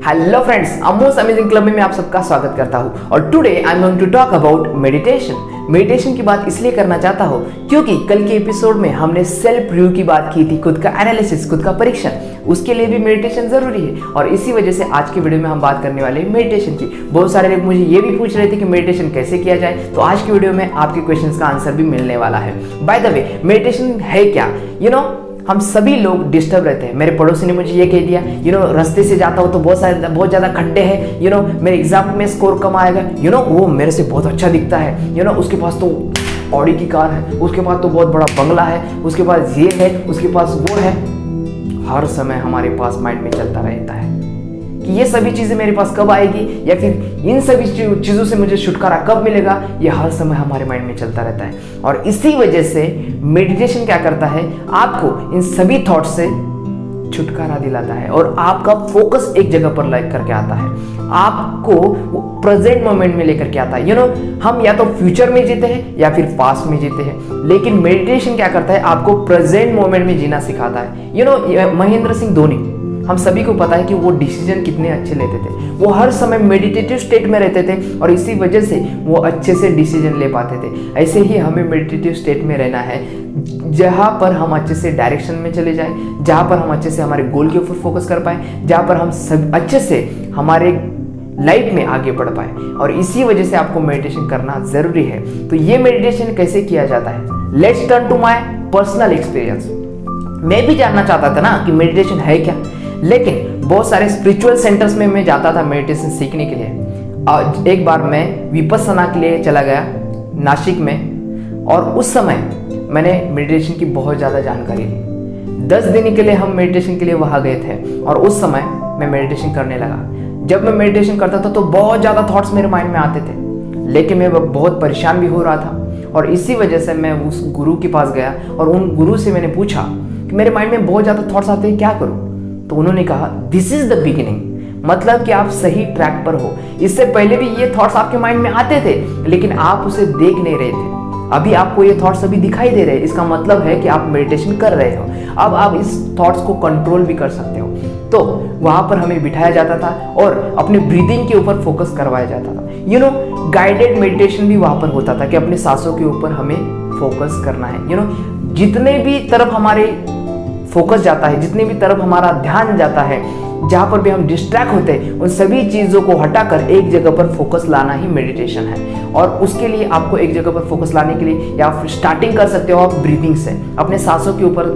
Hello friends, Amos amazing club में मैं आप सबका स्वागत करता हूं और today I am going to talk about meditation की बात इसलिए करना चाहता हूं क्योंकि कल के एपिसोड में हमने सेल्फ रिव्यू की बात की थी, खुद का एनालिसिस, खुद का परीक्षण। उसके लिए भी मेडिटेशन जरूरी है और इसी वजह से आज की वीडियो में हम बात करने वाले हैं मेडिटेशन की। बहुत सारे लोग मुझे ये भी पूछ रहे थे कि मेडिटेशन कैसे किया जाए, तो आज की वीडियो में आपके क्वेश्चंस का आंसर भी मिलने वाला है। बाय द वे, मेडिटेशन है क्या? हम सभी लोग डिस्टर्ब रहते हैं। मेरे पड़ोसी ने मुझे ये कह दिया, रास्ते से जाता हूँ तो बहुत ज़्यादा खड्डे हैं, मेरे एग्जाम में स्कोर कम आएगा, वो मेरे से बहुत अच्छा दिखता है, उसके पास तो ऑडी की कार है, उसके पास तो बहुत बड़ा बंगला है, उसके पास ये है, उसके पास वो है। हर समय हमारे पास माइंड में चलता रहता है कि ये सभी चीज़ें मेरे पास कब आएगी या फिर इन सभी चीज़ों से मुझे छुटकारा कब मिलेगा, ये हर समय हमारे माइंड में चलता रहता है। और इसी वजह से मेडिटेशन क्या करता है, आपको इन सभी थॉट से छुटकारा दिलाता है और आपका फोकस एक जगह पर लाइक करके आता है, आपको प्रेजेंट मोमेंट में लेकर के आता है। हम या तो फ्यूचर में जीते हैं या फिर पास्ट में जीते हैं, लेकिन मेडिटेशन क्या करता है, आपको प्रेजेंट मोमेंट में जीना सिखाता है। महेंद्र सिंह धोनी, हम सभी को पता है कि वो डिसीजन कितने अच्छे लेते थे, वो हर समय मेडिटेटिव स्टेट में रहते थे और इसी वजह से वो अच्छे से डिसीजन ले पाते थे। ऐसे ही हमें मेडिटेटिव स्टेट में रहना है, जहाँ पर हम अच्छे से डायरेक्शन में चले जाएं, जहाँ पर हम अच्छे से हमारे गोल के ऊपर फोकस कर पाए, जहाँ पर हम सब अच्छे से हमारे लाइफ में आगे बढ़ पाए। और इसी वजह से आपको मेडिटेशन करना जरूरी है। तो ये मेडिटेशन कैसे किया जाता है, let's turn to my personal experience. मैं भी जानना चाहता था ना कि मेडिटेशन है क्या, लेकिन बहुत सारे स्पिरिचुअल सेंटर्स में मैं जाता था मेडिटेशन सीखने के लिए। और एक बार मैं विपस्सना के लिए चला गया नासिक में और उस समय मैंने मेडिटेशन की बहुत ज़्यादा जानकारी ली। 10 दिन के लिए हम मेडिटेशन के लिए वहाँ गए थे और उस समय मैं मेडिटेशन करने लगा। जब मैं मेडिटेशन करता था तो बहुत ज़्यादा थॉट्स मेरे माइंड में आते थे, लेकिन मैं बहुत परेशान भी हो रहा था। और इसी वजह से मैं उस गुरु के पास गया और उन गुरु से मैंने पूछा कि मेरे माइंड में बहुत ज़्यादा थॉट्स आते हैं, क्या करूँ? तो उन्होंने कहा दिस इज द बिगिनिंग, मतलब कि आप सही ट्रैक पर हो। इससे पहले भी ये थॉट्स आपके माइंड में आते थे, लेकिन आप उसे देख नहीं रहे थे। अभी आपको ये थॉट्स अभी दिखाई दे रहे हैं, इसका मतलब है कि आप मेडिटेशन कर रहे हो। अब आप इस थॉट्स को कंट्रोल भी कर सकते हो। तो वहां पर हमें बिठाया जाता था और अपने ब्रीदिंग के ऊपर फोकस करवाया जाता था। गाइडेड मेडिटेशन भी वहां पर होता था कि अपने सांसों के ऊपर हमें फोकस करना है। जितने भी तरफ हमारे फोकस जाता है, जितनी भी तरफ हमारा ध्यान जाता है, जहाँ पर भी हम डिस्ट्रैक्ट होते हैं, उन सभी चीज़ों को हटाकर एक जगह पर फोकस लाना ही मेडिटेशन है। और उसके लिए आपको एक जगह पर फोकस लाने के लिए या फिर स्टार्टिंग कर सकते हो आप ब्रीदिंग से, अपने सांसों के ऊपर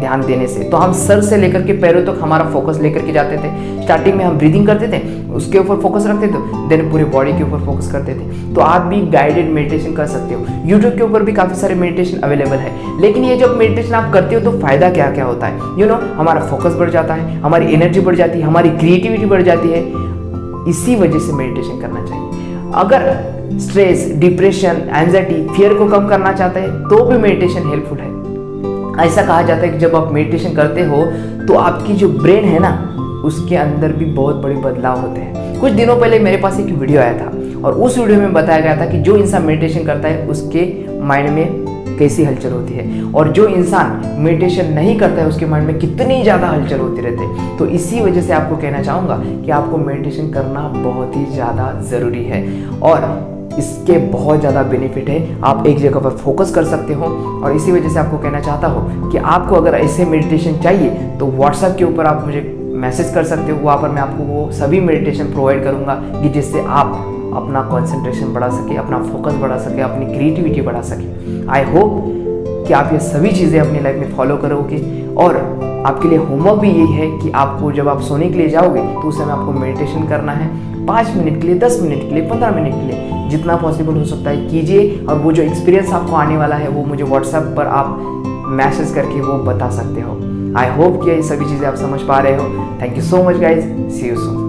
ध्यान देने से। तो हम सर से लेकर के पैरों तक हमारा फोकस लेकर के जाते थे। स्टार्टिंग में हम ब्रीदिंग करते थे, उसके ऊपर फोकस रखते थे, देन पूरे बॉडी के ऊपर फोकस करते थे। तो आप भी गाइडेड मेडिटेशन कर सकते हो। यूट्यूब के ऊपर भी काफ़ी सारे मेडिटेशन अवेलेबल है, लेकिन ये जब मेडिटेशन आप करते हो तो फायदा क्या क्या होता है, हमारा फोकस बढ़ जाता है, हमारी एनर्जी बढ़ जाती है, हमारी क्रिएटिविटी बढ़ जाती है। इसी वजह से मेडिटेशन करना चाहिए। अगर स्ट्रेस, डिप्रेशन, एंजाइटी, फियर को कम करना चाहते हैं तो भी मेडिटेशन हेल्पफुल है। ऐसा कहा जाता है कि जब आप मेडिटेशन करते हो तो आपकी जो ब्रेन है ना, उसके अंदर भी बहुत बड़े बदलाव होते हैं। कुछ दिनों पहले मेरे पास एक वीडियो आया था और उस वीडियो में बताया गया था कि जो इंसान मेडिटेशन करता है उसके माइंड में कैसी हलचल होती है और जो इंसान मेडिटेशन नहीं करता है उसके माइंड में कितनी ज़्यादा हलचल होती रहती है। तो इसी वजह से आपको कहना चाहूँगा कि आपको मेडिटेशन करना बहुत ही ज़्यादा ज़रूरी है और इसके बहुत ज़्यादा बेनिफिट है। आप एक जगह पर फोकस कर सकते हो और इसी वजह से आपको कहना चाहता हूँ कि आपको अगर ऐसे मेडिटेशन चाहिए तो व्हाट्सएप के ऊपर आप मुझे मैसेज कर सकते हो। वहाँ पर मैं आपको वो सभी मेडिटेशन प्रोवाइड करूँगा कि जिससे आप अपना कंसंट्रेशन बढ़ा सके, अपना फोकस बढ़ा सके, अपनी क्रिएटिविटी बढ़ा सके। आई होप कि आप ये सभी चीज़ें अपनी लाइफ में फॉलो करोगे। और आपके लिए होमवर्क भी यही है कि आपको जब आप सोने के लिए जाओगे तो उस समय आपको मेडिटेशन करना है। 5 मिनट के लिए, 10 मिनट के लिए, 15 मिनट के लिए, जितना पॉसिबल हो सकता है कीजिए। और वो जो एक्सपीरियंस आपको आने वाला है वो मुझे व्हाट्सएप पर आप मैसेज करके वो बता सकते हो। आई होप कि ये सभी चीज़ें आप समझ पा रहे हो। Thank you so much guys, see you soon.